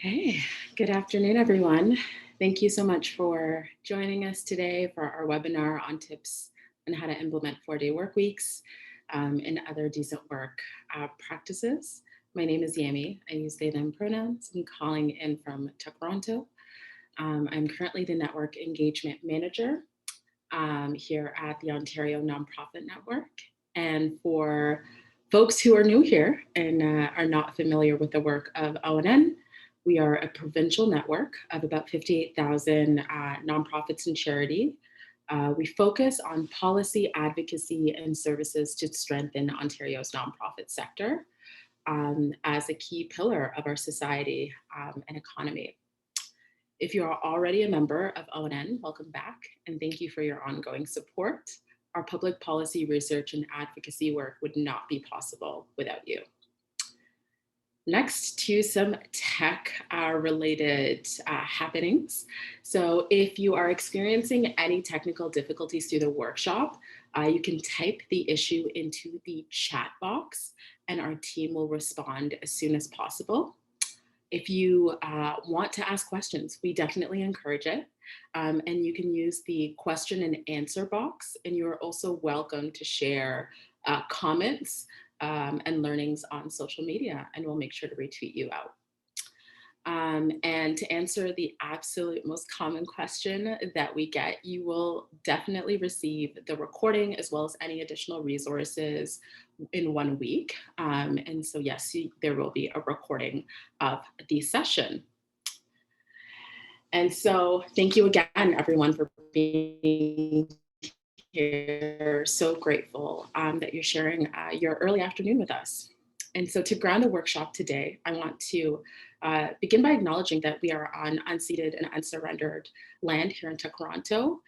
Hey, good afternoon, everyone. Thank you so much for joining us today for our webinar on tips on how to implement 4-day work weeks and other decent work practices. My name is Yami. I use they, them pronouns. I'm calling in from Toronto. I'm currently the Network Engagement Manager here at the Ontario Nonprofit Network. And for folks who are new here and are not familiar with the work of ONN, we are a provincial network of about 58,000 nonprofits and charity. We focus on policy advocacy and services to strengthen Ontario's nonprofit sector as a key pillar of our society and economy. If you are already a member of ONN, welcome back, and thank you for your ongoing support. Our public policy research and advocacy work would not be possible without you. Next to some tech related happenings. So if you are experiencing any technical difficulties through the workshop, you can type the issue into the chat box and our team will respond as soon as possible. If you want to ask questions, we definitely encourage it. And you can use the question and answer box. And you are also welcome to share comments and learnings on social media, and we'll make sure to retweet you out. And to answer the absolute most common question that we get, you will definitely receive the recording as well as any additional resources in 1 week. And so, yes, there will be a recording of the session. And so thank you again, everyone, for being here. So grateful that you're sharing your early afternoon with us. And so to ground the workshop today, I want to begin by acknowledging that we are on unceded and unsurrendered land here in Toronto,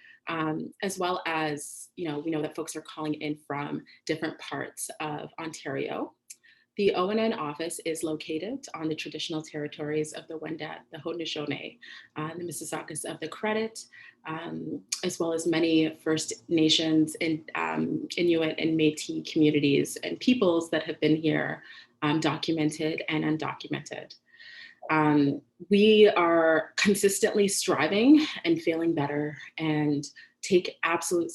as well as, we know that folks are calling in from different parts of Ontario. The ONN office is located on the traditional territories of the Wendat, the Haudenosaunee, the Mississaugas of the Credit, as well as many First Nations and Inuit and Métis communities and peoples that have been here documented and undocumented. We are consistently striving and feeling better and take it absolutely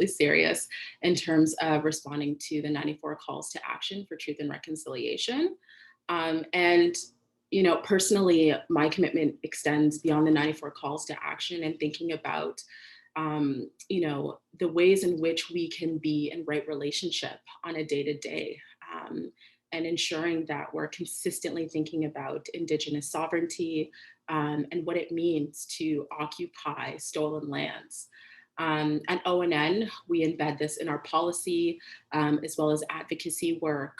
serious in terms of responding to the 94 calls to action for truth and reconciliation. And personally, my commitment extends beyond the 94 calls to action and thinking about the ways in which we can be in right relationship on a day-to-day, and ensuring that we're consistently thinking about Indigenous sovereignty and what it means to occupy stolen lands. At ONN, we embed this in our policy as well as advocacy work,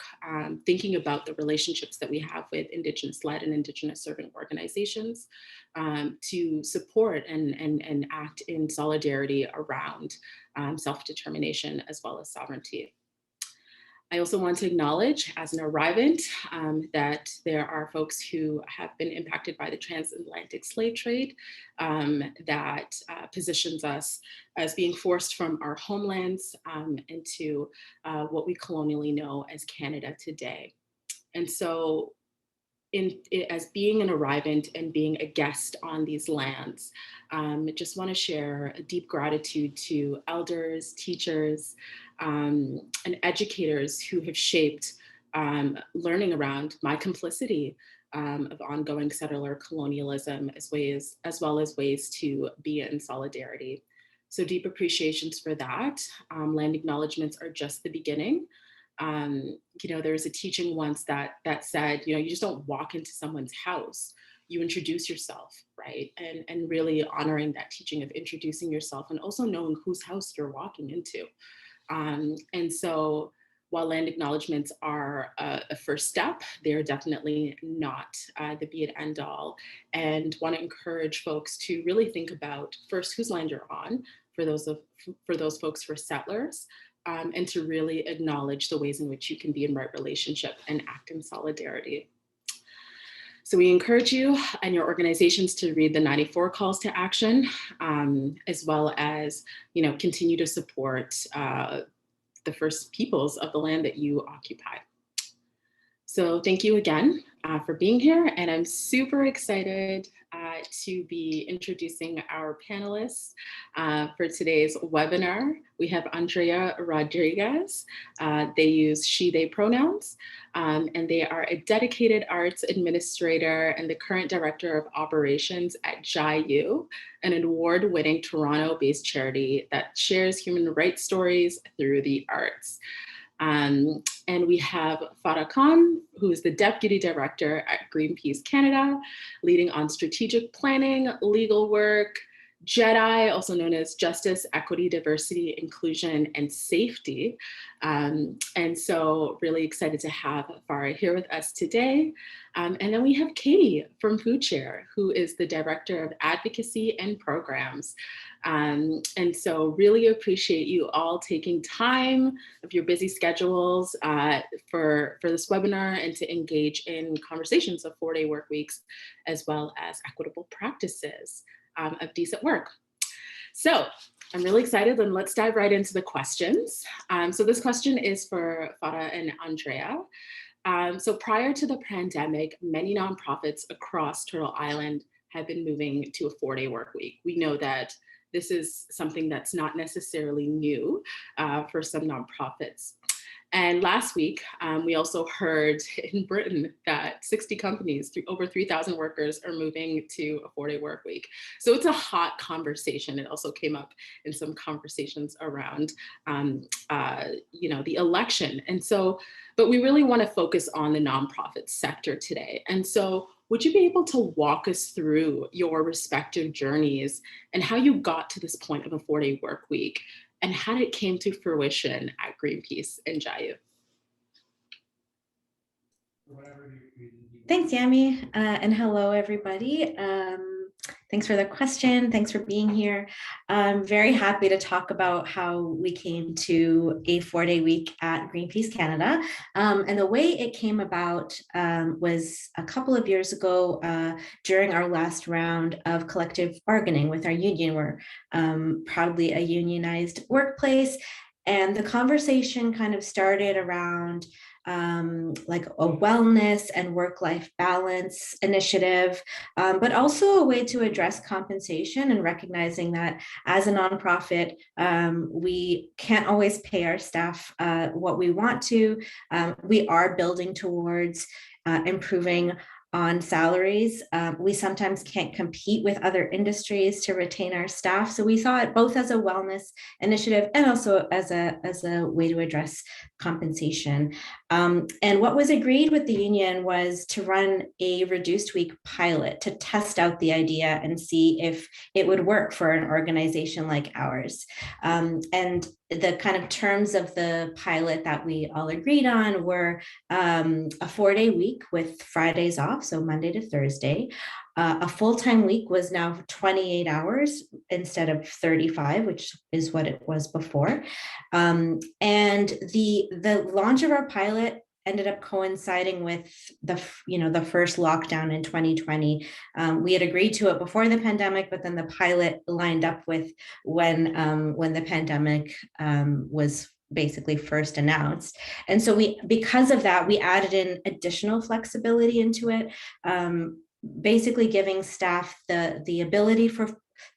thinking about the relationships that we have with Indigenous-led and Indigenous servant organizations to support and act in solidarity around self-determination as well as sovereignty. I also want to acknowledge as an arrivant that there are folks who have been impacted by the transatlantic slave trade that positions us as being forced from our homelands into what we colonially know as Canada today. And so as being an arrivant and being a guest on these lands, just want to share a deep gratitude to elders, teachers, and educators who have shaped learning around my complicity of ongoing settler colonialism as well as ways to be in solidarity. So deep appreciations for that. Land acknowledgements are just the beginning. There was a teaching once that said, you just don't walk into someone's house, you introduce yourself, right? And really honoring that teaching of introducing yourself and also knowing whose house you're walking into. And so while land acknowledgements are a first step, they're definitely not the be it end all, and want to encourage folks to really think about first whose land you're on for those folks for settlers, and to really acknowledge the ways in which you can be in right relationship and act in solidarity. So we encourage you and your organizations to read the 94 calls to action, as well as continue to support the first peoples of the land that you occupy. So thank you again. for being here. And I'm super excited to be introducing our panelists for today's webinar. We have Andrea Rodriguez. They use she, they pronouns, and they are a dedicated arts administrator and the current director of operations at JIU, an award-winning Toronto-based charity that shares human rights stories through the arts. And we have Farah Khan, who is the Deputy Director at Greenpeace Canada, leading on strategic planning, legal work, JEDI, also known as Justice, Equity, Diversity, Inclusion, and Safety. And so really excited to have Farah here with us today. And then we have Katie from Food Share, who is the Director of Advocacy and Programs. And so really appreciate you all taking time of your busy schedules for this webinar and to engage in conversations of 4-day work weeks, as well as equitable practices of decent work. So I'm really excited, and let's dive right into the questions. So this question is for Farah and Andrea. So prior to the pandemic, many nonprofits across Turtle Island have been moving to a 4-day work week. We know that this is something that's not necessarily new for some nonprofits. And last week, we also heard in Britain that 60 companies, over 3,000 workers are moving to a 4-day work week. So it's a hot conversation. It also came up in some conversations around, the election. And so, but we really want to focus on the nonprofit sector today. And so would you be able to walk us through your respective journeys and how you got to this point of a 4-day work week and how it came to fruition at Greenpeace and JIU? Thanks, Yami, and hello, everybody. Thanks for the question. Thanks for being here. I'm very happy to talk about how we came to a 4-day week at Greenpeace Canada. And the way it came about was a couple of years ago during our last round of collective bargaining with our union. We're proudly a unionized workplace. And the conversation kind of started around like a wellness and work-life balance initiative, but also a way to address compensation and recognizing that as a nonprofit, we can't always pay our staff what we want to. We are building towards improving on salaries. We sometimes can't compete with other industries to retain our staff. So we saw it both as a wellness initiative and also as a way to address compensation. And what was agreed with the union was to run a reduced week pilot to test out the idea and see if it would work for an organization like ours. And the kind of terms of the pilot that we all agreed on were a 4-day week with Fridays off, so Monday to Thursday. A full-time week was now 28 hours instead of 35, which is what it was before. And the launch of our pilot ended up coinciding with the first lockdown in 2020. We had agreed to it before the pandemic, but then the pilot lined up with when the pandemic was basically first announced. And so because of that, we added in additional flexibility into it, basically giving staff the ability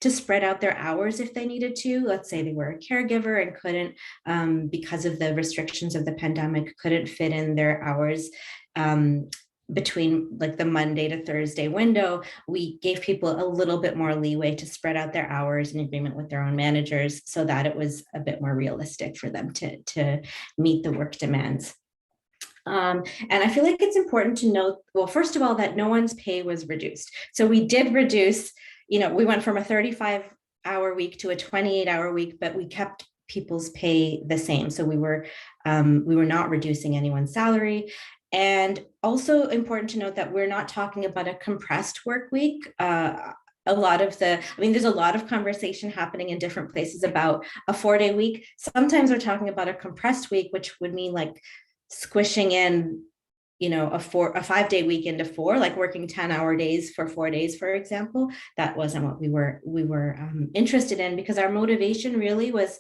to spread out their hours if they needed to. Let's say they were a caregiver and couldn't, because of the restrictions of the pandemic, couldn't fit in their hours between like the Monday to Thursday window. We gave people a little bit more leeway to spread out their hours in agreement with their own managers so that it was a bit more realistic for them to meet the work demands. And I feel like it's important to note, well, first of all, that no one's pay was reduced. So we did reduce, we went from a 35-hour week to a 28-hour week, but we kept people's pay the same. So we were not reducing anyone's salary. And also important to note that we're not talking about a compressed work week. There's a lot of conversation happening in different places about a 4-day week. Sometimes we're talking about a compressed week, which would mean like squishing in, a 5-day week into 4, like working 10-hour days for 4 days, for example. That wasn't what we were interested in, because our motivation really was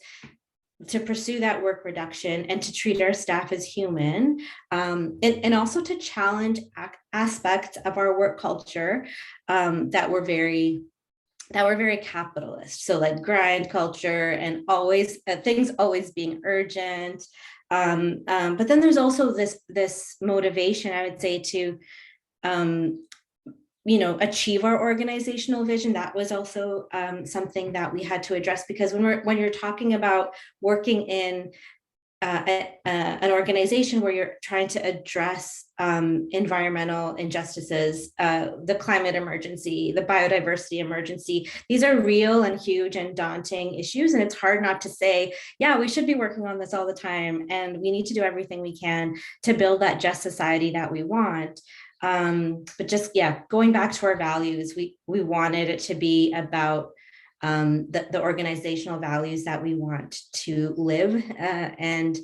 to pursue that work reduction and to treat our staff as human, and also to challenge aspects of our work culture that were very capitalist. So like grind culture and always things always being urgent. But then there's also this motivation, I would say, to achieve our organizational vision. That was also something that we had to address, because when you're talking about working in an organization where you're trying to address environmental injustices, the climate emergency, the biodiversity emergency, these are real and huge and daunting issues. And it's hard not to say, yeah, we should be working on this all the time. And we need to do everything we can to build that just society that we want. But just, yeah, going back to our values, we wanted it to be about the organizational values that we want to live. And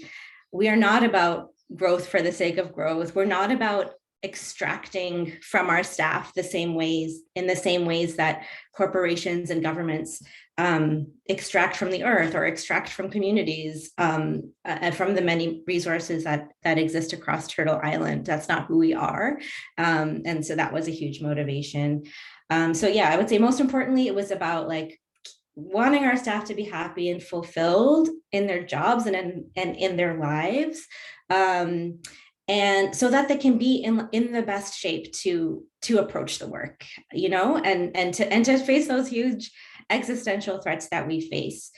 we are not about growth for the sake of growth. We're not about extracting from our staff in the same ways that corporations and governments extract from the earth or extract from communities, and from the many resources that exist across Turtle Island. That's not who we are. And so that was a huge motivation. So yeah, I would say most importantly, it was about like wanting our staff to be happy and fulfilled in their jobs and in their lives, and so that they can be in the best shape to approach the work, and to face those huge existential threats that we face.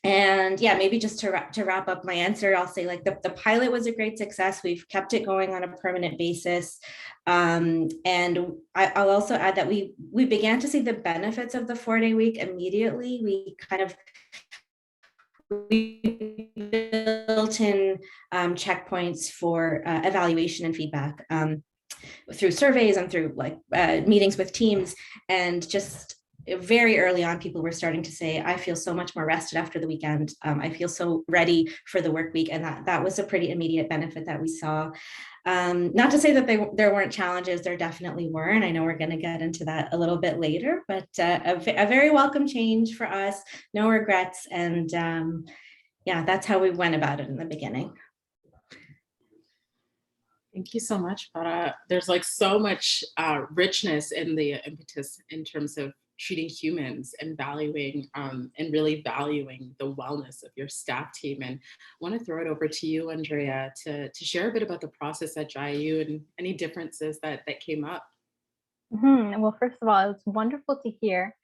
And yeah, maybe just to wrap up my answer, I'll say like the pilot was a great success. We've kept it going on a permanent basis. And I'll also add that we began to see the benefits of the 4-day week immediately. We built in checkpoints for evaluation and feedback through surveys and through like meetings with teams. And just very early on, people were starting to say, I feel so much more rested after the weekend. I feel so ready for the work week. And that was a pretty immediate benefit that we saw. Not to say that there weren't challenges, there definitely were. And I know we're going to get into that a little bit later, but a very welcome change for us, no regrets. And yeah, that's how we went about it in the beginning. Thank you so much, Farah. There's like so much richness in the impetus in terms of treating humans and valuing and really valuing the wellness of your staff team. And I want to throw it over to you, Andrea, to share a bit about the process at JIU and any differences that came up. Well, first of all, it's wonderful to hear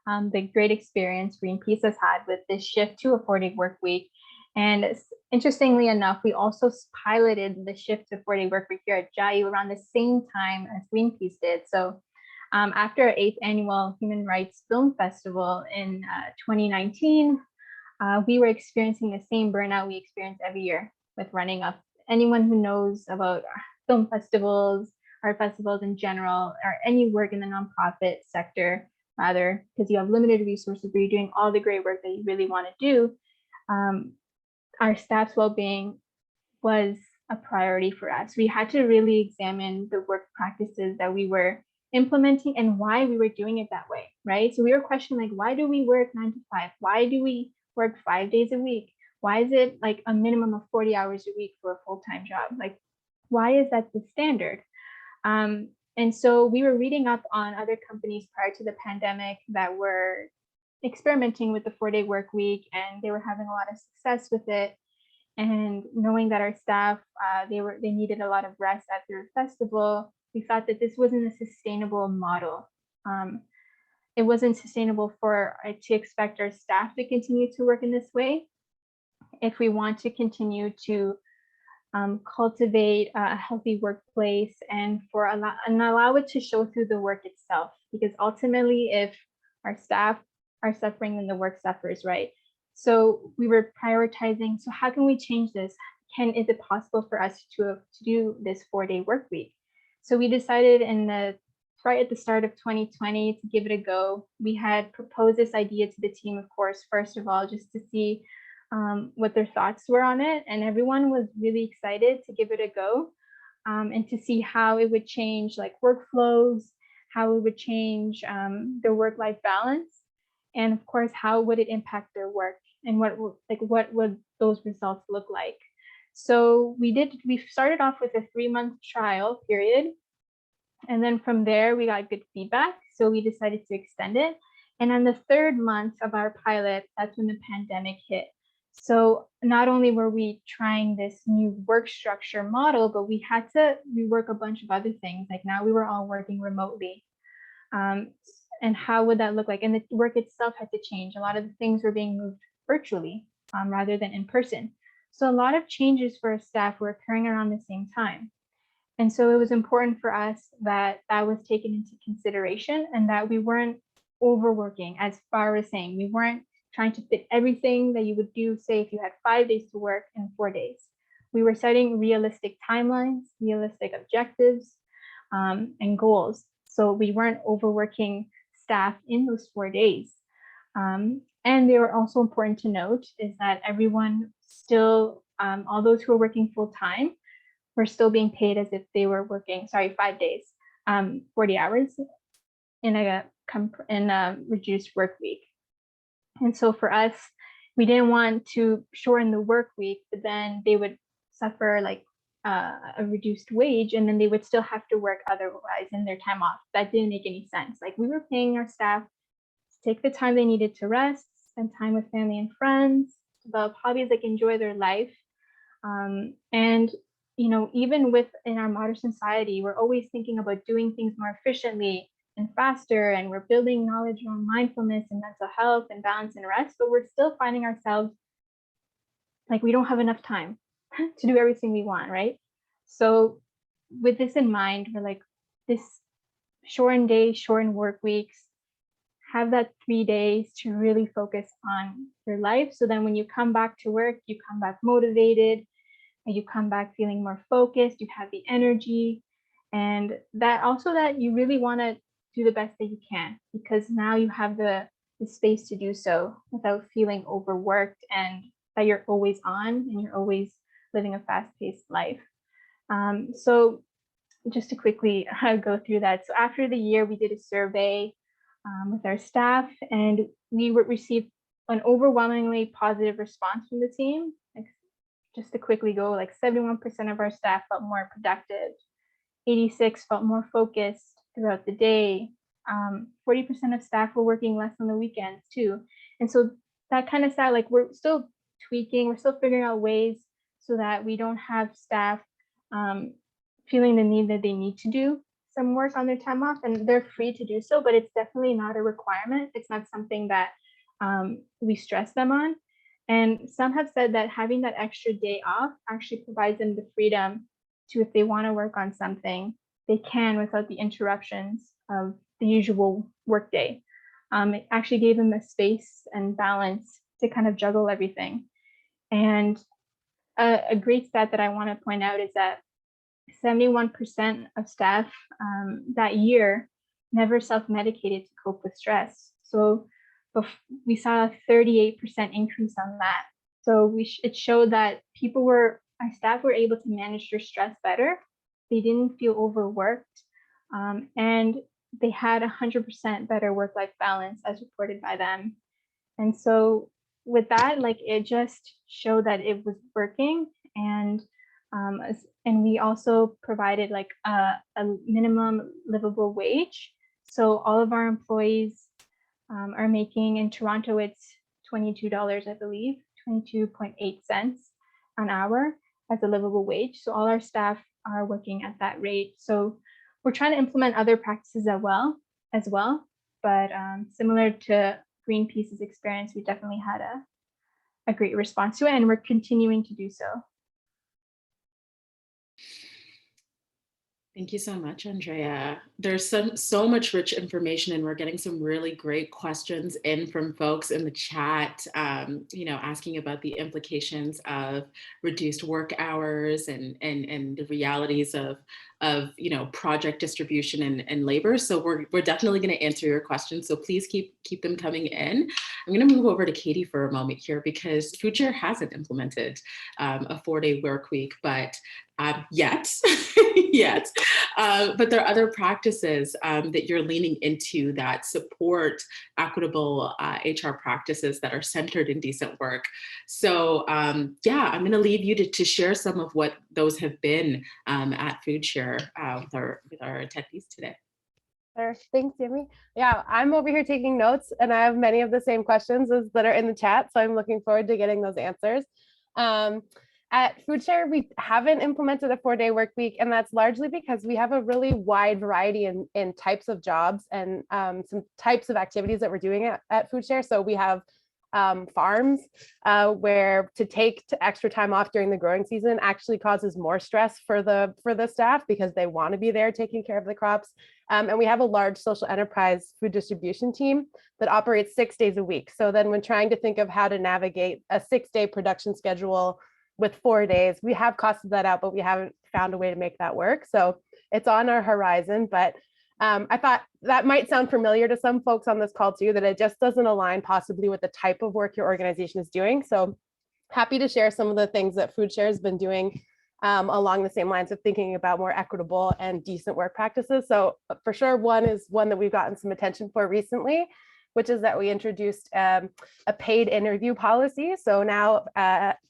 the great experience Greenpeace has had with this shift to a 4-day work week. And interestingly enough, we also piloted the shift to 4-day work week here at JIU around the same time as Greenpeace did. So after our 8th annual Human Rights Film Festival in 2019, we were experiencing the same burnout we experience every year with running up. Anyone who knows about film festivals, art festivals in general, or any work in the nonprofit sector, rather, because you have limited resources, but you're doing all the great work that you really want to do, our staff's well-being was a priority for us. We had to really examine the work practices that we were implementing and why we were doing it that way, right? So we were questioning, like, why do we work 9 to 5? Why do we work 5 days a week? Why is it like a minimum of 40 hours a week for a full-time job? Like, why is that the standard? And so we were reading up on other companies prior to the pandemic that were experimenting with the 4-day work week, and they were having a lot of success with it. And knowing that our staff, they needed a lot of rest after the festival, we thought that this wasn't a sustainable model. It wasn't sustainable to expect our staff to continue to work in this way if we want to continue to cultivate a healthy workplace and allow it to show through the work itself. Because ultimately, if our staff are suffering, then the work suffers, right? So we were prioritizing, so how can we change this? Is it possible for us to do this 4-day work week? So we decided right at the start of 2020 to give it a go. We had proposed this idea to the team, of course, first of all, just to see what their thoughts were on it. And everyone was really excited to give it a go and to see how it would change like workflows, how it would change their work-life balance, and of course, how would it impact their work. and what would those results look like. So we started off with a 3-month trial period, and then from there we got good feedback, so we decided to extend it. And on the 3rd month of our pilot, that's when the pandemic hit. So not only were we trying this new work structure model, but we had to rework a bunch of other things. Like now we were all working remotely. And how would that look like? And the work itself had to change. A lot of the things were being moved virtually rather than in person. So a lot of changes for our staff were occurring around the same time. And so it was important for us that that was taken into consideration and that we weren't overworking, as Farah was saying. We weren't trying to fit everything that you would do, say, if you had 5 days to work in 4 days. We were setting realistic timelines, realistic objectives, and goals. So we weren't overworking staff in those 4 days. And they were also important to note is that everyone still, all those who are working full time, were still being paid as if they were working, 5 days, 40 hours in a reduced work week. And so for us, we didn't want to shorten the work week, but then they would suffer like a reduced wage, and then they would still have to work otherwise in their time off. That didn't make any sense. Like we were paying our staff to take the time they needed to rest, spend time with family and friends, develop hobbies, like enjoy their life. And even in our modern society, we're always thinking about doing things more efficiently and faster, and we're building knowledge around mindfulness and mental health and balance and rest, but we're still finding ourselves like we don't have enough time to do everything we want, right? So with this in mind, we're like, this shortened day, shortened work weeks, have that 3 days to really focus on your life. So then when you come back to work, you come back motivated, and you come back feeling more focused, you have the energy, and that you really want to do the best that you can, because now you have the space to do so without feeling overworked and that you're always on and you're always living a fast-paced life. So just to quickly go through that. So after the year, we did a survey with our staff, and we received an overwhelmingly positive response from the team. Just to quickly go, like 71% of our staff felt more productive, 86 felt more focused throughout the day, 40% of staff were working less on the weekends too. And so that kind of sad, like we're still tweaking, we're still figuring out ways so that we don't have staff feeling the need that they need to do some work on their time off, and they're free to do so, but it's definitely not a requirement. It's not something that we stress them on. And some have said that having that extra day off actually provides them the freedom to, if they want to work on something, they can without the interruptions of the usual workday. It actually gave them a space and balance to kind of juggle everything. And a great stat that I want to point out is that 71% of staff that year never self-medicated to cope with stress. So we saw a 38% increase on that. So it showed that our staff were able to manage their stress better. They didn't feel overworked, and they had 100% better work-life balance as reported by them. And so with that, like it just showed that it was working. And we also provided like a minimum livable wage. So all of our employees are making, in Toronto, it's $22, I believe, 22.8 cents an hour as a livable wage. So all our staff are working at that rate. So we're trying to implement other practices as well. But similar to Greenpeace's experience, we definitely had a great response to it, and we're continuing to do so. Thank you so much, Andrea. There's so much rich information, and we're getting some really great questions in from folks in the chat, asking about the implications of reduced work hours and the realities of of project distribution and labor. So we're definitely going to answer your questions. So please keep them coming in. I'm going to move over to Katie for a moment here, because FoodShare hasn't implemented a 4-day work week, but yet, but there are other practices that you're leaning into that support equitable HR practices that are centered in decent work. So yeah, I'm going to leave you to share some of what those have been at FoodShare with our attendees today. Sure. Thanks, Jamie. Yeah, I'm over here taking notes, and I have many of the same questions that are in the chat, so I'm looking forward to getting those answers. At FoodShare, we haven't implemented a 4-day work week, and that's largely because we have a really wide variety in types of jobs and some types of activities that we're doing at FoodShare. So we have farms where to take extra time off during the growing season actually causes more stress for the staff, because they want to be there taking care of the crops. And we have a large social enterprise food distribution team that operates 6 days a week. So then when trying to think of how to navigate a 6-day production schedule with 4 days, we have costed that out, but we haven't found a way to make that work. So it's on our horizon, but I thought that might sound familiar to some folks on this call too, that it just doesn't align possibly with the type of work your organization is doing. So happy to share some of the things that FoodShare has been doing along the same lines of thinking about more equitable and decent work practices. So for sure, one that we've gotten some attention for recently, which is that we introduced a paid interview policy. So now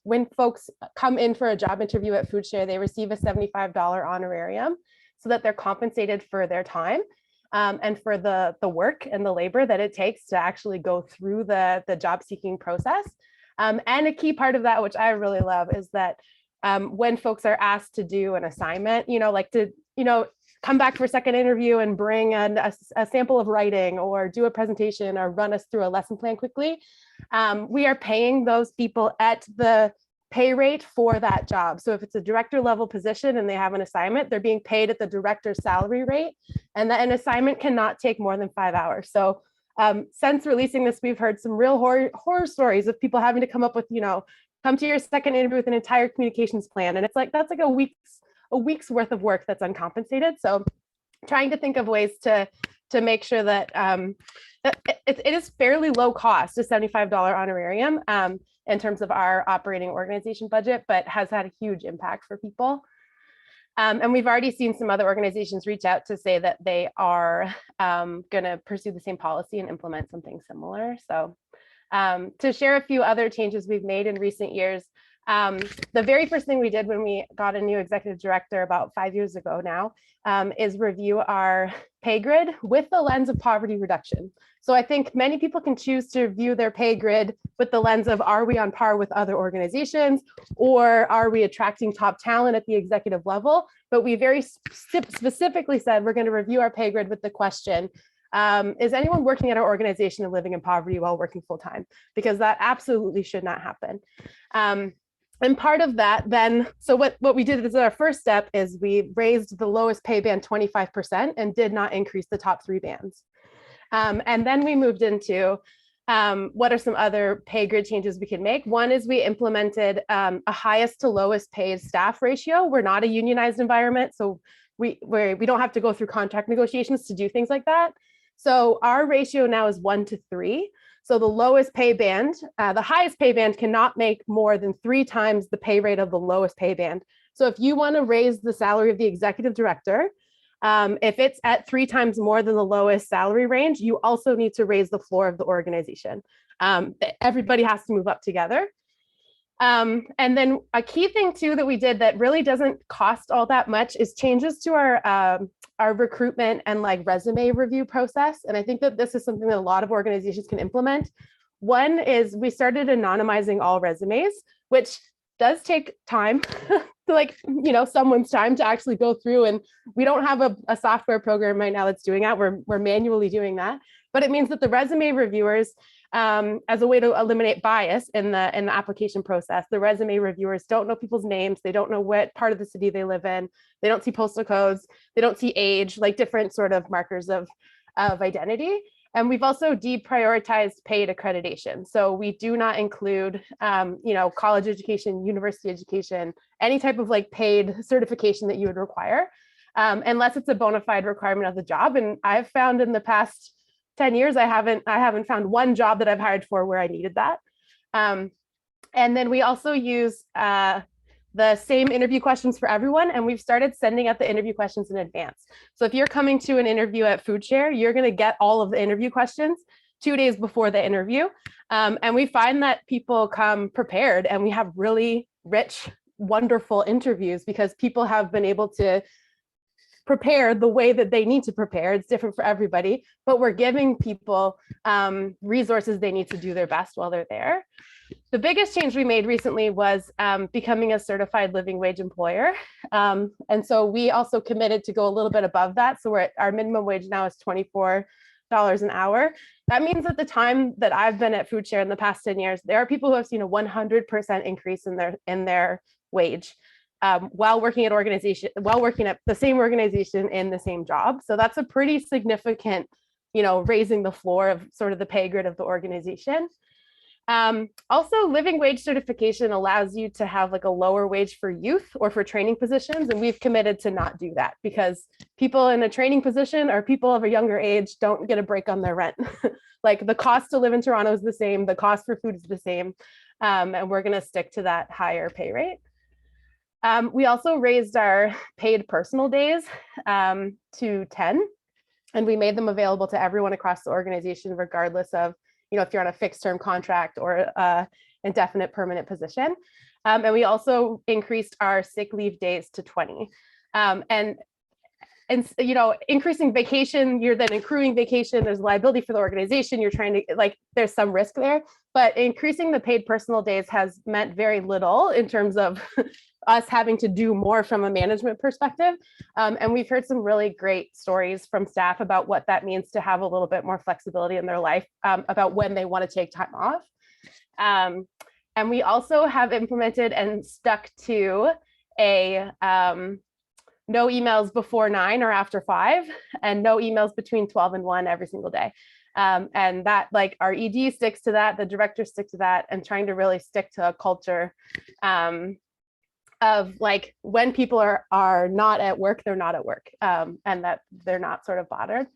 when folks come in for a job interview at FoodShare, they receive a $75 honorarium so that they're compensated for their time and for the work and the labor that it takes to actually go through the job seeking process. And a key part of that, which I really love, is that when folks are asked to do an assignment, like to, come back for a second interview and bring a sample of writing or do a presentation or run us through a lesson plan quickly, we are paying those people at the pay rate for that job. So if it's a director level position and they have an assignment, they're being paid at the director's salary rate, and that an assignment cannot take more than 5 hours. So since releasing this, we've heard some real horror stories of people having to come up with, come to your second interview with an entire communications plan. And it's like, that's like a week's worth of work that's uncompensated. So trying to think of ways to make sure that it is fairly low cost, a $75 honorarium in terms of our operating organization budget, but has had a huge impact for people. And we've already seen some other organizations reach out to say that they are going to pursue the same policy and implement something similar. So to share a few other changes we've made in recent years, the very first thing we did when we got a new executive director about 5 years ago now is review our pay grid with the lens of poverty reduction. So I think many people can choose to view their pay grid with the lens of, are we on par with other organizations, or are we attracting top talent at the executive level? But we very specifically said we're going to review our pay grid with the question, is anyone working at our organization and living in poverty while working full time? Because that absolutely should not happen. And part of that then, so what we did as our first step is we raised the lowest pay band 25% and did not increase the top 3 bands. And then we moved into what are some other pay grid changes we can make. One is we implemented a highest to lowest paid staff ratio. We're not a unionized environment, so we don't have to go through contract negotiations to do things like that. So our ratio now is 1 to 3. So the lowest pay band, the highest pay band cannot make more than 3 times the pay rate of the lowest pay band. So if you want to raise the salary of the executive director, if it's at 3 times more than the lowest salary range, you also need to raise the floor of the organization. Everybody has to move up together. And then a key thing too that we did that really doesn't cost all that much is changes to our recruitment and like resume review process. And I think that this is something that a lot of organizations can implement. One is we started anonymizing all resumes, which does take time, someone's time to actually go through. And we don't have a software program right now that's doing that. We're manually doing that. But it means that the resume reviewers, as a way to eliminate bias in the application process, the resume reviewers don't know people's names. They don't know what part of the city they live in. They don't see postal codes. They don't see age, like different sort of markers of identity. And we've also deprioritized paid accreditation. So we do not include, college education, university education, any type of like paid certification that you would require. unless it's a bona fide requirement of the job. And I've found in the past 10 years, I haven't found one job that I've hired for where I needed that. And then we also use the same interview questions for everyone. And we've started sending out the interview questions in advance. So if you're coming to an interview at FoodShare, you're going to get all of the interview questions 2 days before the interview. And we find that people come prepared, and we have really rich, wonderful interviews because people have been able to prepare the way that they need to prepare. It's different for everybody, but we're giving people resources they need to do their best while they're there. The biggest change we made recently was becoming a certified living wage employer. And so we also committed to go a little bit above that. So we're at, our minimum wage now is $24 an hour. That means at the time that I've been at FoodShare in the past 10 years, there are people who have seen a 100% increase in their wage while working at the same organization in the same job. So that's a pretty significant, raising the floor of sort of the pay grid of the organization. Also, living wage certification allows you to have like a lower wage for youth or for training positions. And we've committed to not do that because people in a training position or people of a younger age don't get a break on their rent. Like the cost to live in Toronto is the same. The cost for food is the same. And we're going to stick to that higher pay rate. We also raised our paid personal days to 10, and we made them available to everyone across the organization, regardless of if you're on a fixed term contract or indefinite permanent position. And we also increased our sick leave days to 20. And increasing vacation, you're then accruing vacation, there's liability for the organization, you're trying to, there's some risk there, but increasing the paid personal days has meant very little in terms of us having to do more from a management perspective. And we've heard some really great stories from staff about what that means to have a little bit more flexibility in their life about when they want to take time off. And we also have implemented and stuck to a no emails before 9 or after 5, and no emails between 12 and 1 every single day. And that, our ED sticks to that, the director sticks to that, and trying to really stick to a culture of when people are not at work, they're not at work, and that they're not sort of bothered.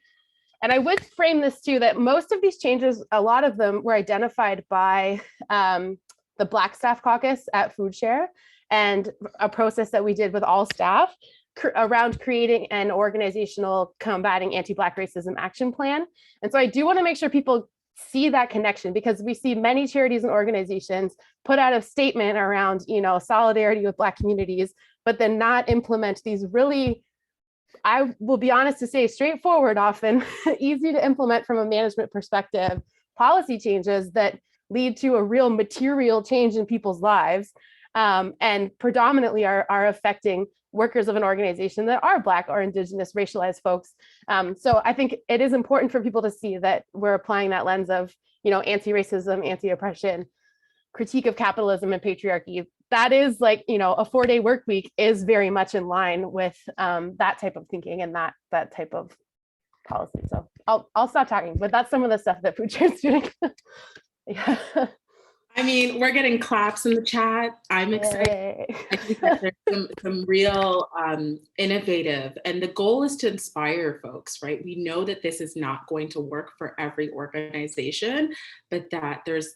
And I would frame this too, that most of these changes, a lot of them were identified by the Black Staff Caucus at FoodShare, and a process that we did with all staff around creating an organizational combating anti-Black racism action plan. And so I do want to make sure people see that connection, because we see many charities and organizations put out a statement around, solidarity with Black communities, but then not implement these really, I will be honest to say, straightforward, often easy to implement from a management perspective, policy changes that lead to a real material change in people's lives, and predominantly are affecting workers of an organization that are Black or Indigenous racialized folks. So I think it is important for people to see that we're applying that lens of, anti-racism, anti-oppression, critique of capitalism and patriarchy. That is a 4-day work week is very much in line with that type of thinking and that type of policy. So I'll stop talking, but that's some of the stuff that FoodShare is doing. Yeah. I mean, we're getting claps in the chat. I'm excited. Yay. I think that there's some real innovative, and the goal is to inspire folks, right? We know that this is not going to work for every organization, but that there's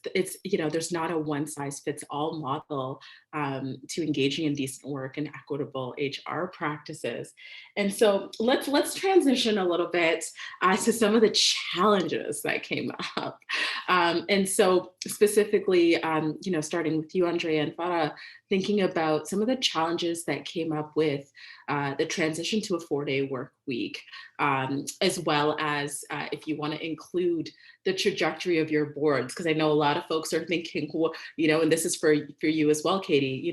not a one size fits all model to engaging in decent work and equitable HR practices. And so let's transition a little bit to some of the challenges that came up. And so specifically, starting with you, Andrea and Farah, thinking about some of the challenges that came up with the transition to a 4-day work week, as well as if you want to include the trajectory of your boards, because I know a lot of folks are thinking, well, and this is for you as well, Katie,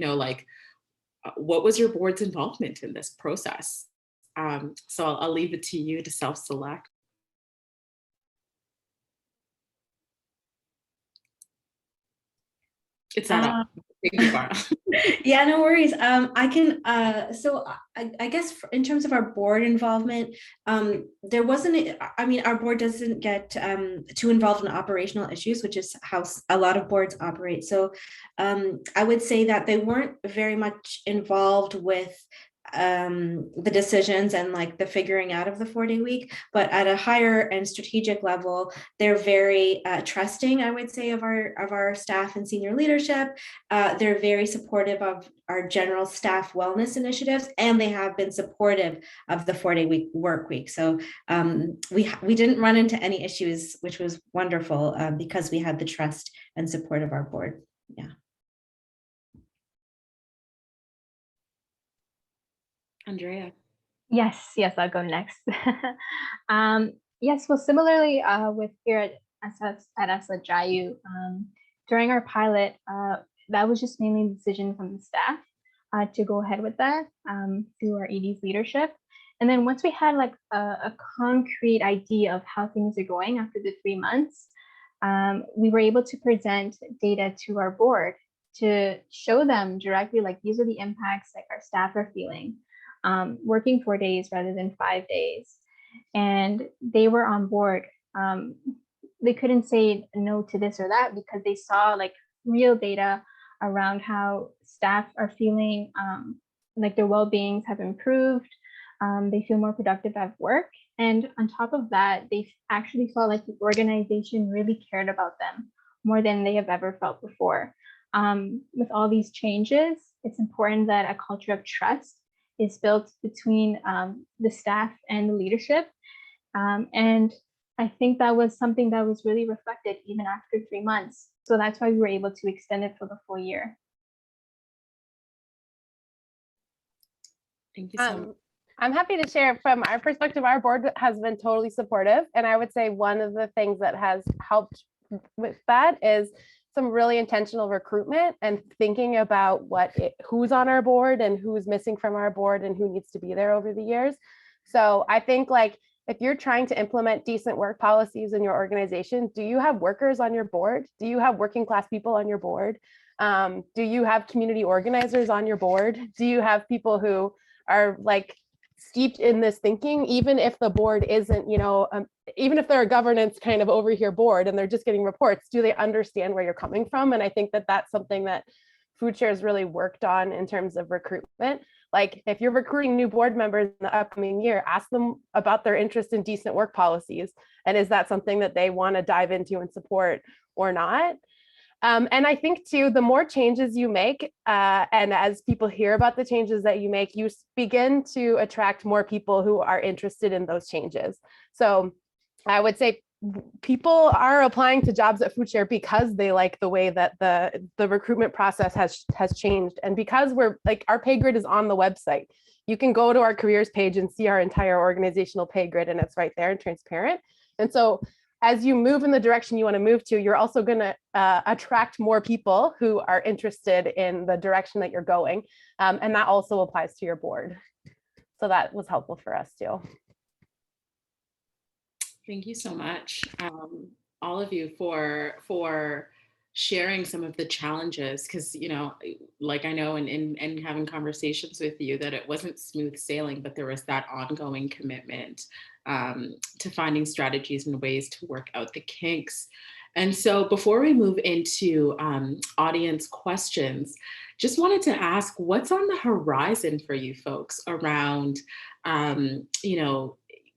what was your board's involvement in this process? So I'll leave it to you to self-select. It's not Yeah, no worries. I can, so I guess in terms of our board involvement, there wasn't, our board doesn't get too involved in operational issues, which is how a lot of boards operate. So I would say that they weren't very much involved with the decisions and like the figuring out of the 4-day week, but at a higher and strategic level, they're very trusting, I would say, of our staff and senior leadership. They're very supportive of our general staff wellness initiatives, and they have been supportive of the 4-day work week. So we didn't run into any issues, which was wonderful, because we had the trust and support of our board. Yeah. Andrea. Yes, I'll go next. Yes, well, similarly with here at SLJIU, during our pilot, that was just mainly a decision from the staff to go ahead with that through our ED's leadership. And then once we had like a concrete idea of how things are going after the 3 months, we were able to present data to our board to show them directly, like, these are the impacts like our staff are feeling. Working 4 days rather than 5 days. And they were on board. They couldn't say no to this or that because they saw like real data around how staff are feeling, like their well-beings have improved. They feel more productive at work. And on top of that, they actually felt like the organization really cared about them more than they have ever felt before. With all these changes, it's important that a culture of trust is built between the staff and the leadership. And I think that was something that was really reflected even after 3 months. So that's why we were able to extend it for the full year. Thank you so much. I'm happy to share from our perspective. Our board has been totally supportive. And I would say one of the things that has helped with that is some really intentional recruitment and thinking about who's on our board and who's missing from our board and who needs to be there over the years. So I think, like, if you're trying to implement decent work policies in your organization, do you have workers on your board? Do you have working class people on your board? Do you have community organizers on your board? Do you have people who are like steeped in this thinking, even if the board isn't, even if they're a governance kind of over here board and they're just getting reports, do they understand where you're coming from? And I think that that's something that FoodShare has really worked on in terms of recruitment. Like, if you're recruiting new board members in the upcoming year, ask them about their interest in decent work policies. And is that something that they want to dive into and support or not? And I think too, the more changes you make, and as people hear about the changes that you make, you begin to attract more people who are interested in those changes. So I would say people are applying to jobs at FoodShare because they like the way that the recruitment process has changed. And because we're like, our pay grid is on the website. You can go to our careers page and see our entire organizational pay grid, and it's right there and transparent. And so as you move in the direction you want to move to, you're also going to attract more people who are interested in the direction that you're going. And that also applies to your board. So that was helpful for us too. Thank you so much, all of you, for sharing some of the challenges, because, like, I know in having conversations with you that it wasn't smooth sailing, but there was that ongoing commitment to finding strategies and ways to work out the kinks. And so before we move into audience questions, just wanted to ask, what's on the horizon for you folks around,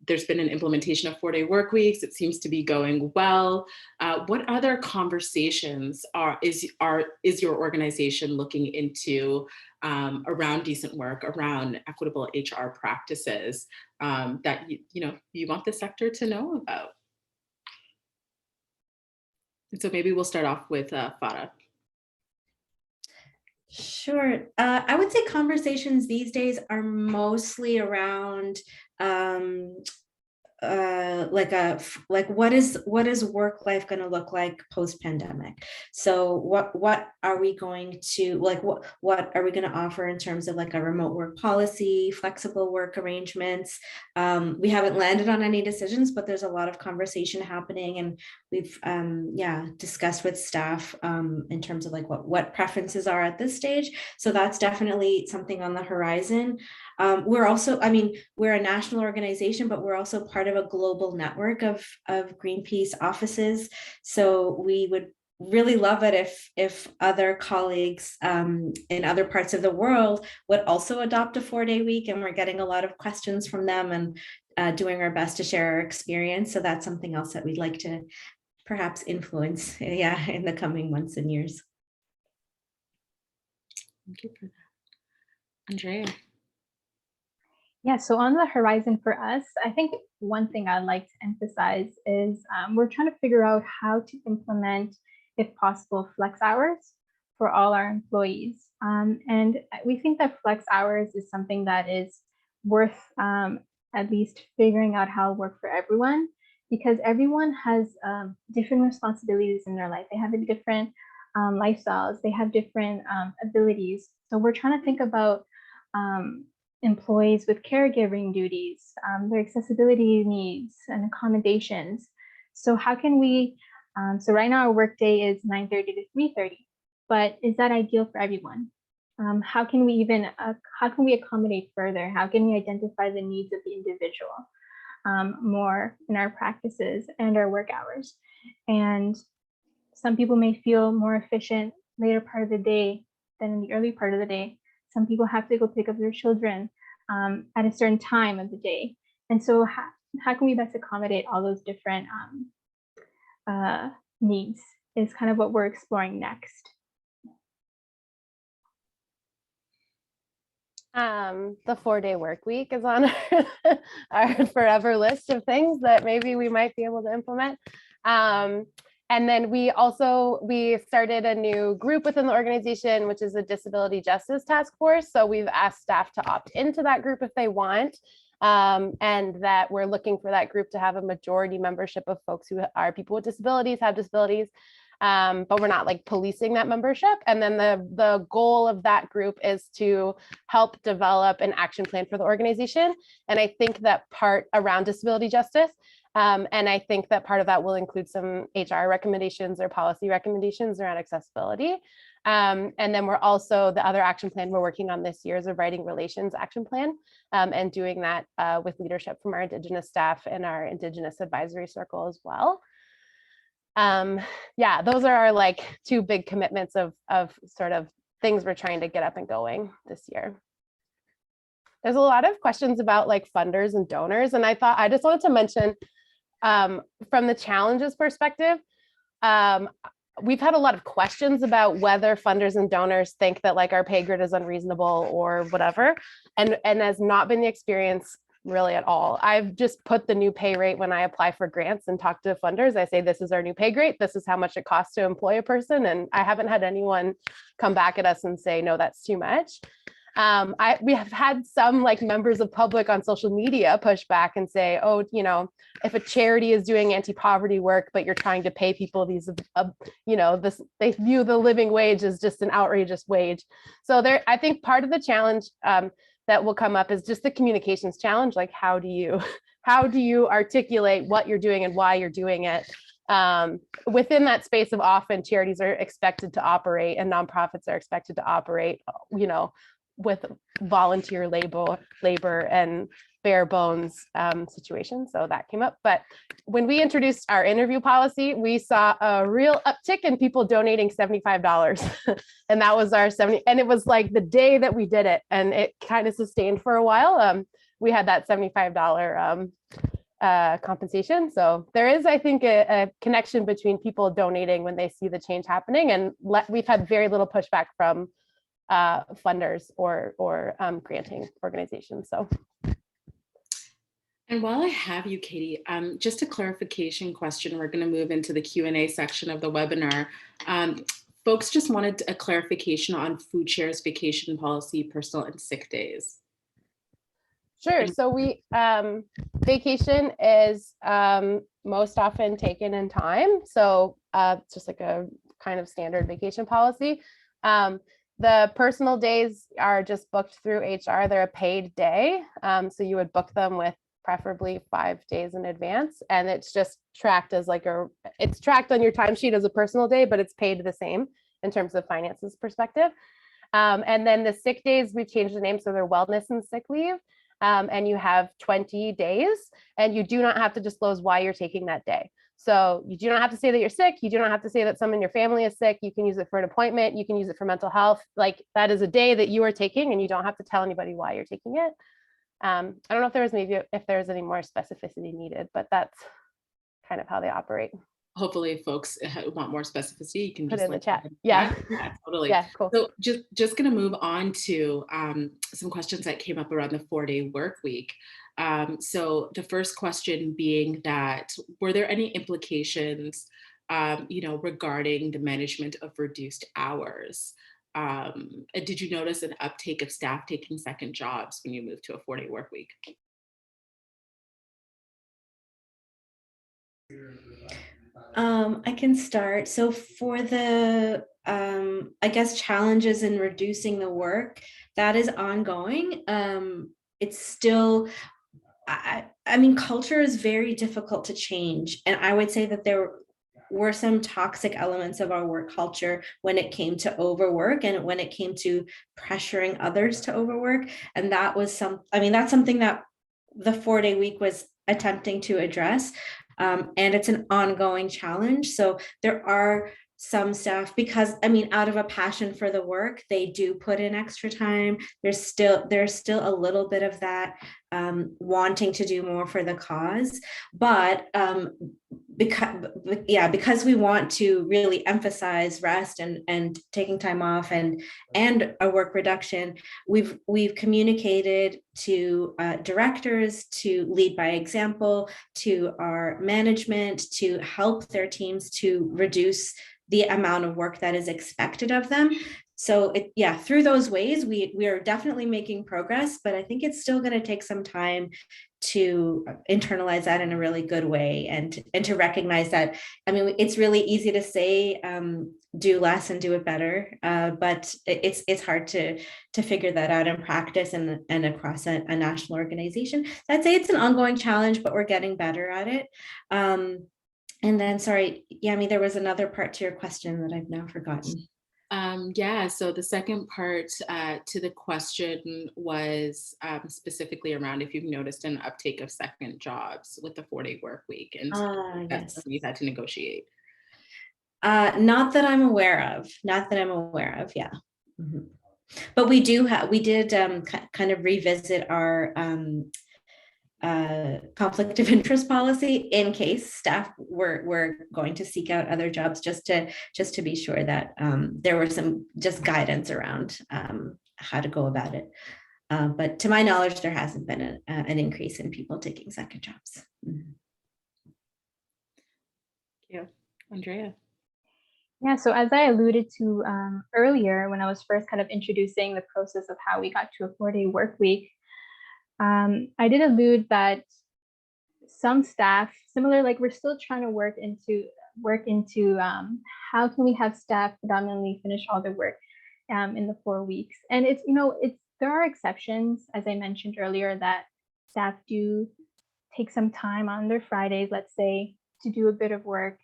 there's been an implementation of 4-day work weeks. It seems to be going well. What other conversations is your organization looking into around decent work, around equitable HR practices that you want the sector to know about? And so maybe we'll start off with Farah. Sure. I would say conversations these days are mostly around what is work life going to look like post pandemic? So what are we going to what are we going to offer in terms of like a remote work policy, flexible work arrangements? We haven't landed on any decisions, but there's a lot of conversation happening, and we've discussed with staff in terms of like what preferences are at this stage. So that's definitely something on the horizon. We're also, we're a national organization, but we're also part of a global network of Greenpeace offices. So we would really love it if other colleagues in other parts of the world would also adopt a 4-day week, and we're getting a lot of questions from them, and doing our best to share our experience. So that's something else that we'd like to perhaps influence, in the coming months and years. Thank you for that. Andrea. Yeah, so on the horizon for us, I think one thing I'd like to emphasize is we're trying to figure out how to implement, if possible, flex hours for all our employees. And we think that flex hours is something that is worth at least figuring out how to work for everyone, because everyone has different responsibilities in their life. They have different lifestyles, they have different abilities. So we're trying to think about employees with caregiving duties, their accessibility needs and accommodations. So how can we, so right now our workday is 9:30 to 3:30, but is that ideal for everyone? How can we accommodate further? How can we identify the needs of the individual more in our practices and our work hours? And some people may feel more efficient later part of the day than in the early part of the day. Some people have to go pick up their children at a certain time of the day. And so how can we best accommodate all those different needs is kind of what we're exploring next. The 4-day work week is on our forever list of things that maybe we might be able to implement. And then we started a new group within the organization, which is a disability justice task force. So we've asked staff to opt into that group if they want, and that we're looking for that group to have a majority membership of folks who are people with disabilities, have disabilities, but we're not like policing that membership. And then the goal of that group is to help develop an action plan for the organization. And I think that part around disability justice, and I think that part of that will include some HR recommendations or policy recommendations around accessibility. And then we're also, the other action plan we're working on this year is a writing relations action plan, and doing that with leadership from our Indigenous staff and our Indigenous advisory circle as well. Yeah, those are our like 2 big commitments of sort of things we're trying to get up and going this year. There's a lot of questions about like funders and donors, and I thought I just wanted to mention from the challenges perspective, we've had a lot of questions about whether funders and donors think that like our pay grid is unreasonable or whatever, and has not been the experience really at all. I've just put the new pay rate when I apply for grants and talk to funders. I say, this is our new pay grade. This is how much it costs to employ a person. And I haven't had anyone come back at us and say, no, that's too much. We have had some like members of public on social media push back and say, oh, you know, if a charity is doing anti-poverty work, but you're trying to pay people these, you know, this, they view the living wage as just an outrageous wage. So there, I think part of the challenge that will come up is just the communications challenge. Like, how do you articulate what you're doing and why you're doing it? Within that space of often charities are expected to operate and nonprofits are expected to operate, you know, with volunteer labor and bare bones situation. So that came up. But when we introduced our interview policy, we saw a real uptick in people donating $75. And that was our 70. And it was like the day that we did it, and it kind of sustained for a while. We had that $75 compensation. So there is, I think, a connection between people donating when they see the change happening. And we've had very little pushback from funders or granting organizations. So. And while I have you, Katie, just a clarification question. We're going to move into the Q&A section of the webinar. Folks just wanted a clarification on Food Share's vacation policy, personal and sick days. Sure. So we vacation is most often taken in time. So it's just like a kind of standard vacation policy. The personal days are just booked through HR. They're a paid day. So you would book them with preferably 5 days in advance. And it's just tracked as like it's tracked on your timesheet as a personal day, but it's paid the same in terms of finances perspective. And then the sick days, we've changed the name. So they're wellness and sick leave. And you have 20 days and you do not have to disclose why you're taking that day. So you do not have to say that you're sick. You do not have to say that someone in your family is sick. You can use it for an appointment. You can use it for mental health. Like that is a day that you are taking and you don't have to tell anybody why you're taking it. I don't know if there's any more specificity needed, but that's kind of how they operate. Hopefully if folks want more specificity, you can Put just it in the link chat. that. Yeah. Yeah, totally. Yeah, cool. So just going to move on to some questions that came up around the 4-day work week. So the first question being that, were there any implications, regarding the management of reduced hours? Did you notice an uptake of staff taking second jobs when you moved to a 4-day work week? I can start. So for the, I guess, challenges in reducing the work, that is ongoing. It's still, I mean, culture is very difficult to change. And I would say that there were some toxic elements of our work culture when it came to overwork and when it came to pressuring others to overwork. And that was that's something that the 4-day week was attempting to address. And it's an ongoing challenge. So there are some staff, because out of a passion for the work, they do put in extra time. There's still a little bit of that wanting to do more for the cause, but because we want to really emphasize rest and taking time off and a work reduction, we've communicated to directors to lead by example, to our management to help their teams to reduce the amount of work that is expected of them. So through those ways, we are definitely making progress, but I think it's still going to take some time to internalize that in a really good way and to recognize that, it's really easy to say, do less and do it better. But it's hard to figure that out in practice and across a national organization. So I'd say it's an ongoing challenge, but we're getting better at it. And then, sorry, Yami, there was another part to your question that I've now forgotten. So the second part to the question was specifically around if you've noticed an uptake of second jobs with the 4-day work week, and that's something you've had to negotiate. Not that I'm aware of. Yeah. Mm-hmm. But we did kind of revisit our conflict of interest policy in case staff were going to seek out other jobs, just to be sure that there were some just guidance around how to go about it. But to my knowledge, there hasn't been an increase in people taking second jobs. Mm-hmm. Thank you. Andrea. Yeah, so as I alluded to earlier, when I was first kind of introducing the process of how we got to a 4-day work week, I did allude that some staff, similar, like we're still trying to work into how can we have staff predominantly finish all their work in the 4 weeks. And there are exceptions, as I mentioned earlier, that staff do take some time on their Fridays, let's say, to do a bit of work.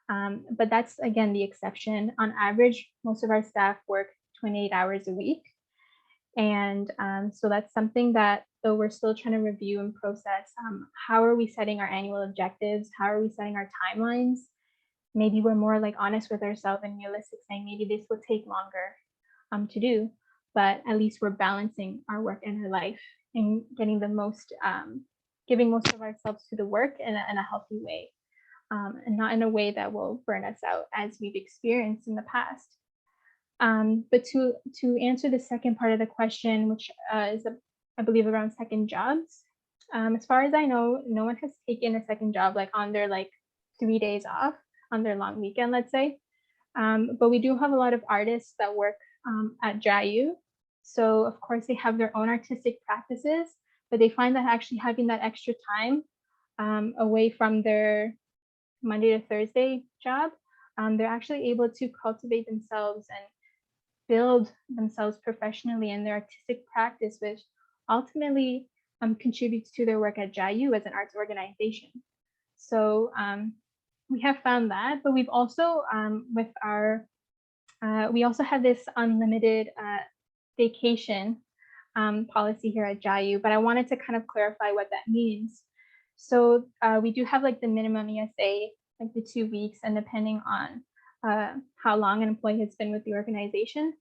But that's, again, the exception. On average, most of our staff work 28 hours a week. And so that's something that, though we're still trying to review and process, how are we setting our annual objectives? How are we setting our timelines? Maybe we're more like honest with ourselves and realistic, saying maybe this will take longer to do, but at least we're balancing our work and our life and getting the most, giving most of ourselves to the work in a healthy way, and not in a way that will burn us out as we've experienced in the past. But to answer the second part of the question, which is, I believe, around second jobs, as far as I know, no one has taken a second job like on their 3 days off on their long weekend, let's say. But we do have a lot of artists that work at JAYU. So of course they have their own artistic practices, but they find that actually having that extra time away from their Monday to Thursday job, they're actually able to cultivate themselves and build themselves professionally in their artistic practice, which ultimately contributes to their work at JAYU as an arts organization. So we have found that, but we've also we also have this unlimited vacation policy here at JAYU, but I wanted to kind of clarify what that means. So we do have the minimum ESA like the 2 weeks, and depending on how long an employee has been with the organization.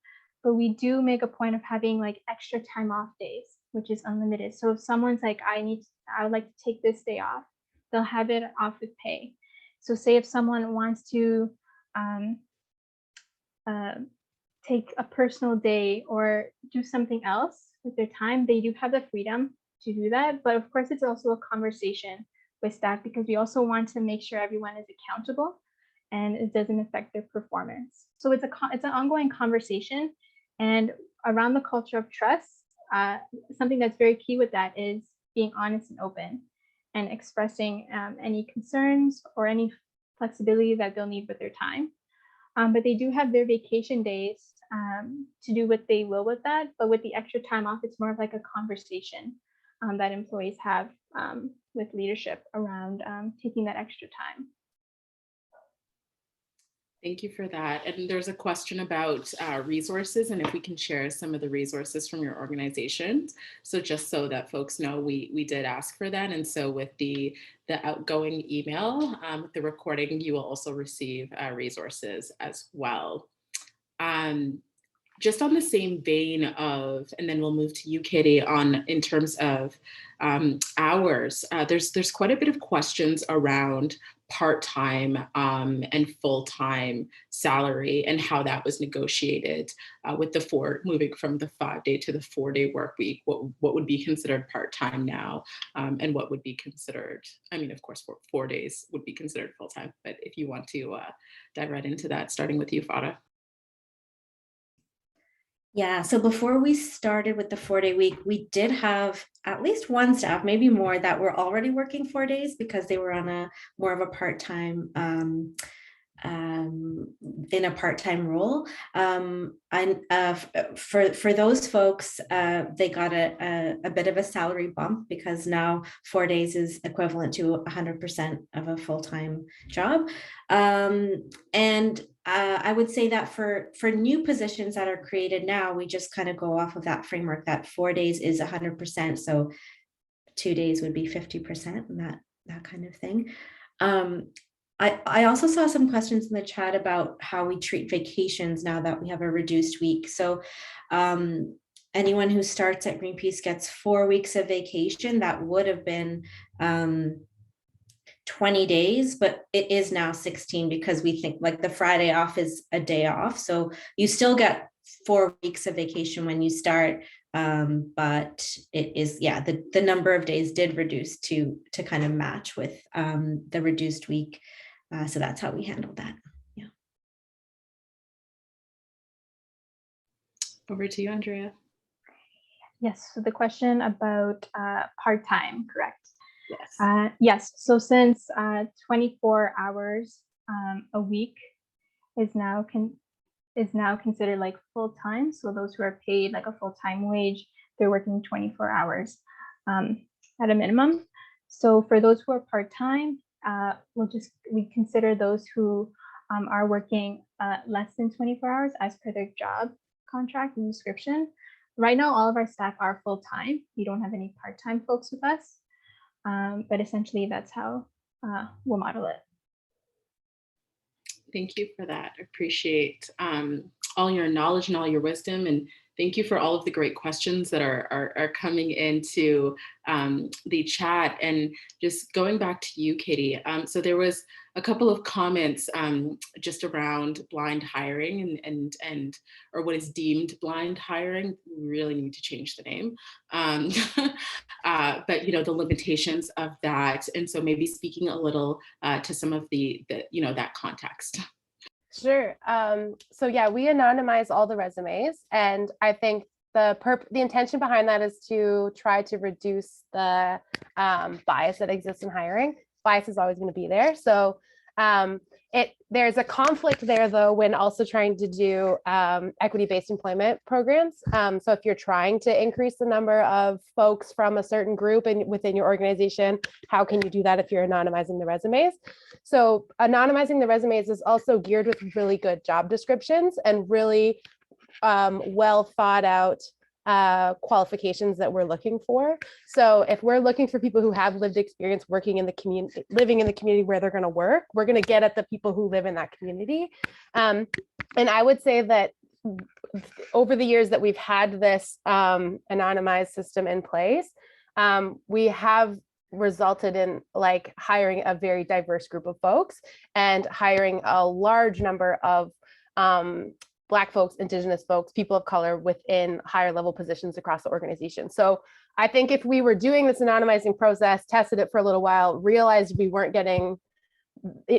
But we do make a point of having like extra time off days, which is unlimited. So if someone's like, I would like to take this day off, they'll have it off with pay. So say if someone wants to take a personal day or do something else with their time, they do have the freedom to do that. But of course, it's also a conversation with staff, because we also want to make sure everyone is accountable and it doesn't affect their performance. So it's an ongoing conversation. And around the culture of trust, something that's very key with that is being honest and open and expressing any concerns or any flexibility that they'll need with their time. But they do have their vacation days to do what they will with that. But with the extra time off, it's more of like a conversation that employees have with leadership around taking that extra time. Thank you for that. And there's a question about resources and if we can share some of the resources from your organization. So just so that folks know, we did ask for that. And so with the outgoing email, with the recording, you will also receive resources as well. Just on the same vein of, and then we'll move to you, Katie, on in terms of hours, there's quite a bit of questions around part-time and full-time salary and how that was negotiated with moving from the 5-day to the 4-day work week. What would be considered part-time now, and what would be considered, I mean, of course, 4 days would be considered full-time, but if you want to dive right into that, starting with you, Fada. Yeah, so before we started with the 4-day week, we did have at least one staff, maybe more, that were already working 4 days because they were on a more of a part-time in a part-time role. And for those folks, they got a bit of a salary bump because now 4 days is equivalent to 100% of a full-time job. And I would say that for new positions that are created now, we just kind of go off of that framework that 4 days is 100%. So 2 days would be 50% and that kind of thing. I also saw some questions in the chat about how we treat vacations now that we have a reduced week. So anyone who starts at Greenpeace gets 4 weeks of vacation. That would have been 20 days, but it is now 16 because we think like the Friday off is a day off. So you still get 4 weeks of vacation when you start. But it is, yeah, the number of days did reduce to kind of match with the reduced week. So that's how we handled that. Yeah. Over to you, Andrea. Yes, so the question about part-time, correct? Yes. Yes, so since 24 hours a week is now considered like full-time. So those who are paid like a full-time wage, they're working 24 hours at a minimum. So for those who are part-time, we consider those who are working less than 24 hours as per their job contract and description. Right now, all of our staff are full-time. We don't have any part-time folks with us, but essentially that's how we'll model it. Thank you for that. I appreciate all your knowledge and all your wisdom, and thank you for all of the great questions that are coming into the chat. And just going back to you, Katie, so there was a couple of comments just around blind hiring and or what is deemed blind hiring. We really need to change the name, but you know, the limitations of that, and so maybe speaking a little to some of the you know, that context. Sure. So yeah, we anonymize all the resumes, and I think the intention behind that is to try to reduce the bias that exists in hiring. Bias is always going to be there. So there's a conflict there, though, when also trying to do equity-based employment programs. So if you're trying to increase the number of folks from a certain group and within your organization, how can you do that if you're anonymizing the resumes? So anonymizing the resumes is also geared with really good job descriptions and really well thought out qualifications that we're looking for. So if we're looking for people who have lived experience working in the community, living in the community where they're going to work, we're going to get at the people who live in that community. And I would say that over the years that we've had this anonymized system in place, we have resulted in like hiring a very diverse group of folks and hiring a large number of Black folks, Indigenous folks, people of color within higher level positions across the organization. So I think if we were doing this anonymizing process, tested it for a little while, realized we weren't getting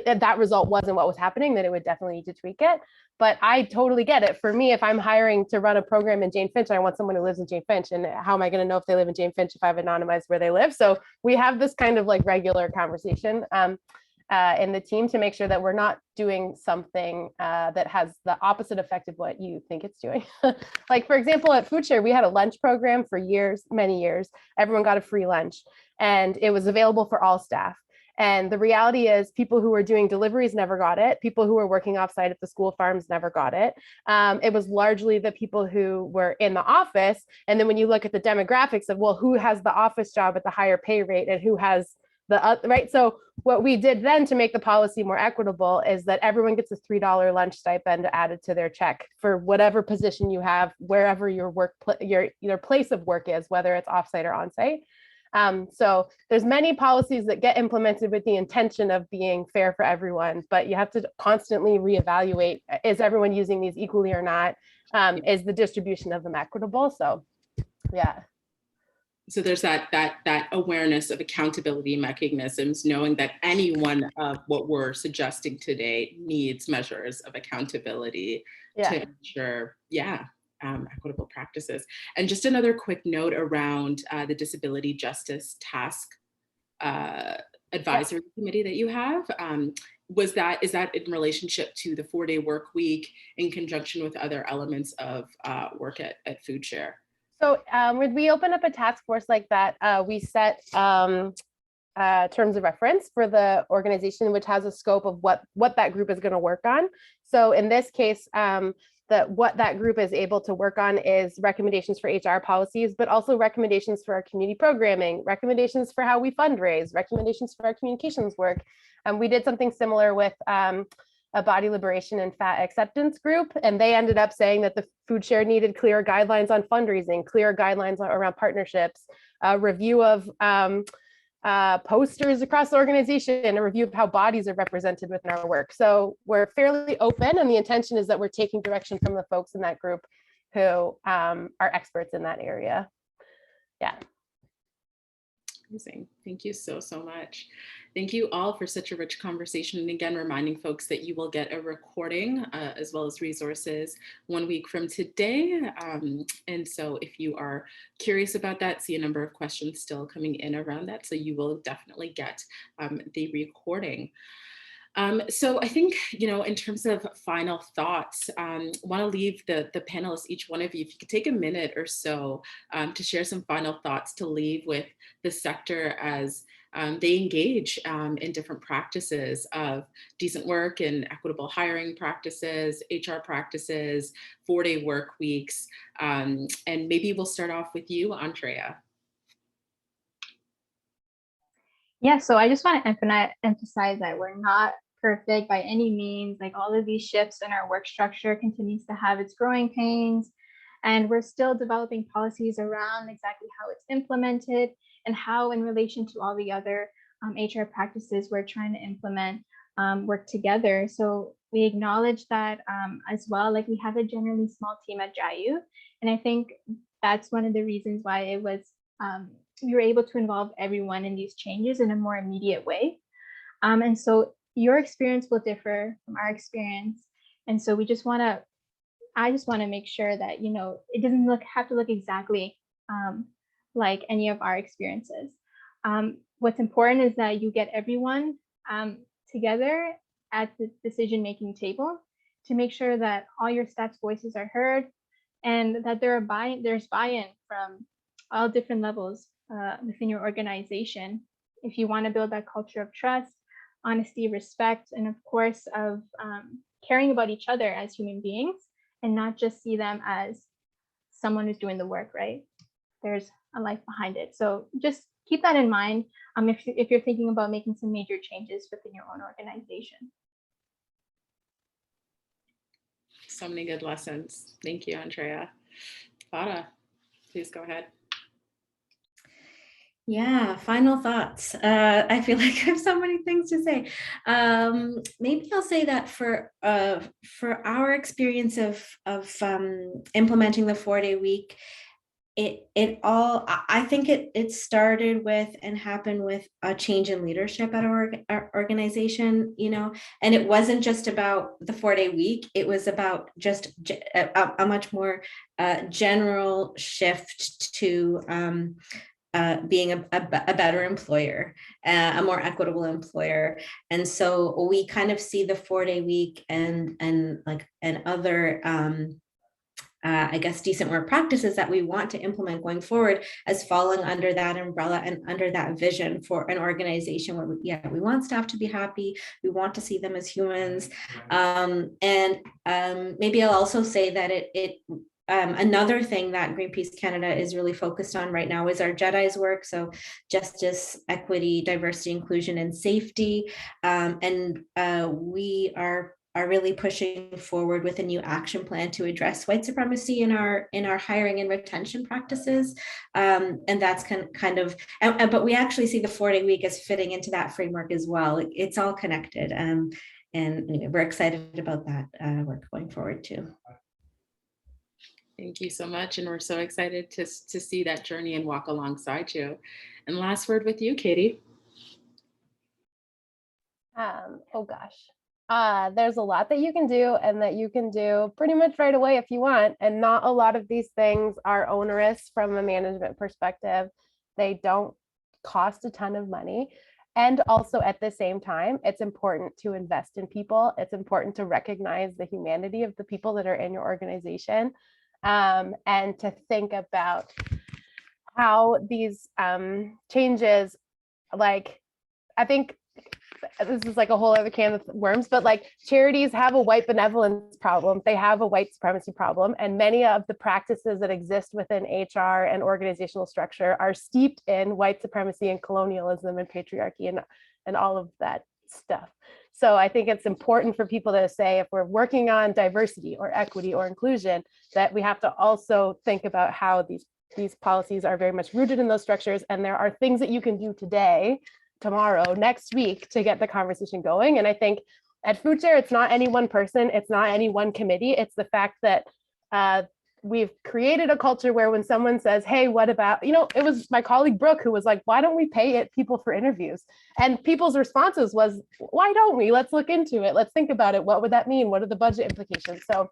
that result wasn't what was happening, then it would definitely need to tweak it. But I totally get it. For me, if I'm hiring to run a program in Jane Finch, I want someone who lives in Jane Finch. And how am I going to know if they live in Jane Finch if I've anonymized where they live? So we have this kind of like regular conversation in the team to make sure that we're not doing something that has the opposite effect of what you think it's doing. Like, for example, at FoodShare, we had a lunch program for years, many years. Everyone got a free lunch and it was available for all staff. And the reality is people who were doing deliveries never got it. People who were working offsite at the school farms never got it. It was largely the people who were in the office. And then when you look at the demographics of, well, who has the office job at the higher pay rate and who has the, right? So what we did then to make the policy more equitable is that everyone gets a $3 lunch stipend added to their check for whatever position you have, wherever your your place of work is, whether it's offsite or onsite. So there's many policies that get implemented with the intention of being fair for everyone, but you have to constantly reevaluate, is everyone using these equally or not? Is the distribution of them equitable? So yeah. So there's that awareness of accountability mechanisms, knowing that any one of what we're suggesting today needs measures of accountability to ensure, equitable practices. And just another quick note around the Disability Justice Task Advisory Committee that you have. Is that in relationship to the 4-day work week in conjunction with other elements of work at FoodShare? So when we open up a task force like that, we set terms of reference for the organization, which has a scope of what that group is going to work on. So in this case, what that group is able to work on is recommendations for HR policies, but also recommendations for our community programming, recommendations for how we fundraise, recommendations for our communications work. And we did something similar with a body liberation and fat acceptance group. And they ended up saying that the FoodShare needed clear guidelines on fundraising, clear guidelines around partnerships, a review of posters across the organization, a review of how bodies are represented within our work. So we're fairly open, and the intention is that we're taking direction from the folks in that group who are experts in that area. Yeah. Amazing. Thank you so much. Thank you all for such a rich conversation. And again, reminding folks that you will get a recording as well as resources 1 week from today. And so if you are curious about that, see a number of questions still coming in around that. So you will definitely get the recording. So I think, in terms of final thoughts, want to leave the panelists, each one of you, if you could take a minute or so to share some final thoughts to leave with the sector as they engage in different practices of decent work and equitable hiring practices, HR practices, 4-day work weeks. And maybe we'll start off with you, Andrea. Yeah, so I just want to emphasize that we're not perfect by any means. Like, all of these shifts in our work structure continues to have its growing pains, and we're still developing policies around exactly how it's implemented and how, in relation to all the other HR practices we're trying to implement, work together. So we acknowledge that as well. Like, we have a generally small team at JAYU, and I think that's one of the reasons why it was we were able to involve everyone in these changes in a more immediate way. And so your experience will differ from our experience. And so I just want to make sure that, it doesn't have to look exactly like any of our experiences. What's important is that you get everyone together at the decision-making table to make sure that all your staff's voices are heard, and that there's buy-in from all different levels within your organization. If you want to build that culture of trust, honesty, respect, and of course of caring about each other as human beings, and not just see them as someone who's doing the work, right? There's a life behind it. So just keep that in mind if you're thinking about making some major changes within your own organization. So many good lessons. Thank you, Andrea. Fada, please go ahead. Yeah, final thoughts. I feel like I have so many things to say. Maybe I'll say that for our experience of implementing the 4-day week, I think it started with and happened with a change in leadership at our organization, and it wasn't just about the 4-day week. It was about just a much more general shift to being a better employer, a more equitable employer. And so we kind of see the 4-day week and other I guess decent work practices that we want to implement going forward as falling under that umbrella and under that vision for an organization where we want staff to be happy. We want to see them as humans. Maybe I'll also say that another thing that Greenpeace Canada is really focused on right now is our JEDI's work. So justice, equity, diversity, inclusion, and safety. We are really pushing forward with a new action plan to address white supremacy in our hiring and retention practices. And that's but we actually see the 4-day week as fitting into that framework as well. It's all connected. And anyway, we're excited about that work going forward too. Thank you so much. And we're so excited to see that journey and walk alongside you. And last word with you, Katie. Oh gosh. There's a lot that you can do and that you can do pretty much right away if you want. And not a lot of these things are onerous from a management perspective. They don't cost a ton of money. And also at the same time, it's important to invest in people. It's important to recognize the humanity of the people that are in your organization. And to think about how these changes, like, I think this is like a whole other can of worms, but like charities have a white benevolence problem. They have a white supremacy problem. And many of the practices that exist within HR and organizational structure are steeped in white supremacy and colonialism and patriarchy and all of that stuff. So I think it's important for people to say, if we're working on diversity or equity or inclusion, that we have to also think about how these policies are very much rooted in those structures. And there are things that you can do today, tomorrow, next week to get the conversation going. And I think at FoodShare, it's not any one person, it's not any one committee. It's the fact that we've created a culture where when someone says, hey, what about, it was my colleague Brooke who was like, why don't we pay people for interviews? And people's responses was, why don't we? Let's look into it. Let's think about it. What would that mean? What are the budget implications? So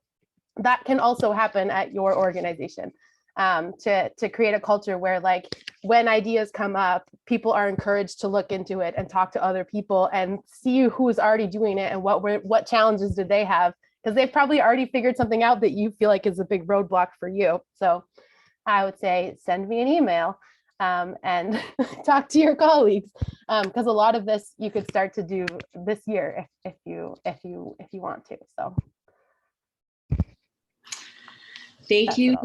that can also happen at your organization. To create a culture where, like, when ideas come up, people are encouraged to look into it and talk to other people and see who's already doing it and what challenges did they have, because they've probably already figured something out that you feel like is a big roadblock for you. So I would say send me an email and talk to your colleagues, because a lot of this you could start to do this year if you want to. So thank you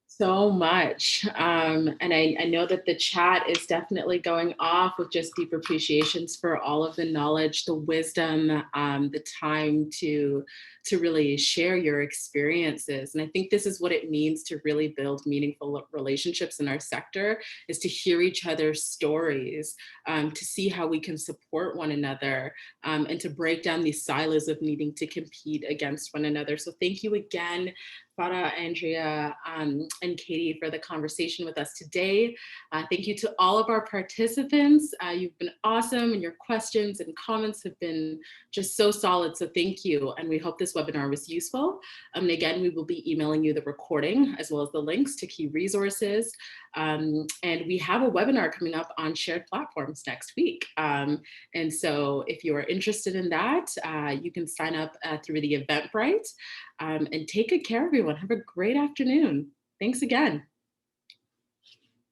so much. And I know that the chat is definitely going off with just deep appreciations for all of the knowledge, the wisdom, the time to really share your experiences. And I think this is what it means to really build meaningful relationships in our sector, is to hear each other's stories, to see how we can support one another, and to break down these silos of needing to compete against one another. So thank you again, Fada, Andrea, and Katie, for the conversation with us today. Thank you to all of our participants. You've been awesome, and your questions and comments have been just so solid. So thank you. And we hope this webinar was useful. And again, we will be emailing you the recording as well as the links to key resources. And we have a webinar coming up on shared platforms next week. And so if you are interested in that, you can sign up through the Eventbrite. And take good care, everyone. Have a great afternoon. Thanks again.